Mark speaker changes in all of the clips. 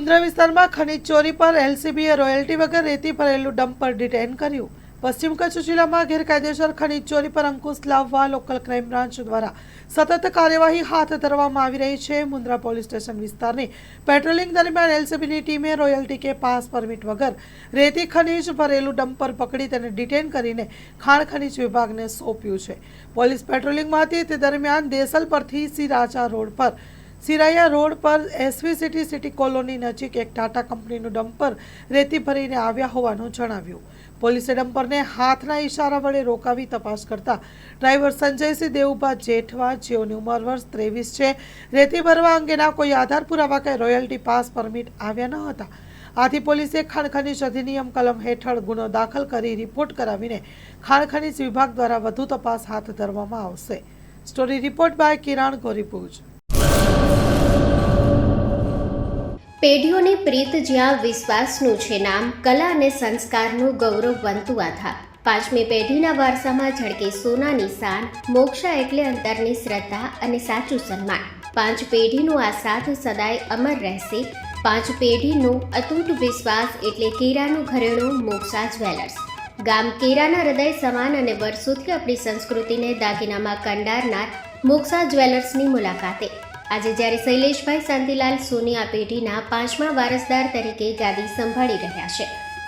Speaker 1: મુન્દ્રા વિસ્તારમાં ખનીજ ચોરી પર એલસીબીએ રોયલ્ટી વગર રેતી ભરેલું ડમ્પર ડિટેન કર્યું। પશ્ચિમ કચ્છ જિલ્લામાં ગેરકાયદેસર ખનીજ ચોરી પર અંકુશ લાવવા લોકલ ક્રાઇમ બ્રાન્ચ દ્વારા સતત કાર્યવાહી હાથ ધરવામાં આવી રહી છે। મુન્દ્રા પોલીસ સ્ટેશન વિસ્તારની પેટ્રોલિંગ દરમિયાન એલસીબીની ટીમે રોયલ્ટી કે પાસ પરમિટ વગર રેતી ખનીજ ભરેલું ડમ્પર પકડી તેને ડિટેન કરીને ખાણ ખનીજ વિભાગને સોંપ્યું છે। પોલીસ પેટ્રોલિંગમાં હતી તે દરમિયાન દેસલ પરથી સિરાયા રોડ પર એસવી સિટી કોલોની નજીક એક ટાટા કંપનીનું ડમ્પર રેતી ભરીને આવ્યા હોવાનું જણાવ્યું। પોલીસે ડમ્પરને હાથના ઇશારા વડે રોકાવી તપાસ કરતા ડ્રાઈવર સંજયસિંહ દેવુભા જેઠવા, જેઓની ઉંમર વર્ષ 23 છે, રેતી ભરવા અંગેના કોઈ આધાર પુરાવા કે રોયલ્ટી પાસ પરમિટ આવ્યા ન હતા। આથી પોલીસે ખાણ ખનીજ અધિનિયમ કલમ હેઠળ ગુનો દાખલ કરી રિપોર્ટ કરાવીને ખાણ ખનીજ વિભાગ દ્વારા વધુ તપાસ હાથ ધરવામાં આવશે। સ્ટોરી રિપોર્ટ બાય કિરણ ગોરીપુજ।
Speaker 2: પેઢીઓની પ્રીત જ્યાં વિશ્વાસનું છે નામ, કલા અને સંસ્કારનું ગૌરવવંતું આધાર। પાંચમી પેઢીના વારસામાં ઝળકે સોનાની શાન, મોક્ષા એટલે અંતરની શ્રદ્ધા અને સાચું સન્માન। પાંચ પેઢીનું આ સાથ સદાય અમર રહેશે। પાંચ પેઢીનું અતૂટ વિશ્વાસ એટલે કેરાનું ઘરેણું મોક્ષા જ્વેલર્સ। ગામ કેરાના હૃદય સમાન અને વર્ષોથી આપણી સંસ્કૃતિને દાગીનામાં કંડારનાર મોક્ષા જ્વેલર્સની મુલાકાતે આજે જ્યારે શૈલેષભાઈ શાંતિલાલ સોની આ પેઢીના પાંચમા વારસદાર તરીકે ગાદી સંભાળી રહ્યા છે,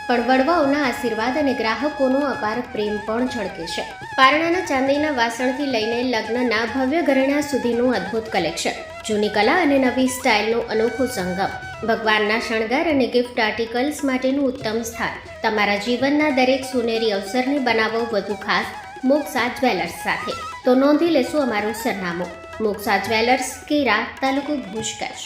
Speaker 2: પણ વડવાઓના આશીર્વાદ અને ગ્રાહકોનો અપાર પ્રેમ પણ ઝળકે છે। પારણાના ચાંદીના વાસણથી લઈને લગ્નના ભવ્ય ઘરેણા સુધીનું અદ્ભુત કલેક્શન, જૂની કલા અને નવી સ્ટાઇલનું અનોખું સંગમ, ભગવાનના શણગાર અને ગિફ્ટ આર્ટિકલ્સ માટેનું ઉત્તમ સ્થાન। તમારા જીવનના દરેક સોનેરી અવસરને બનાવો વધુ ખાસ મોક્ષા જ્વેલર્સ સાથે। તો નોંધી લેશો અમારું સરનામું, મોક્ષા જ્વેલર્સ, કેરા, તાલુકો ભુજ, કચ્છ।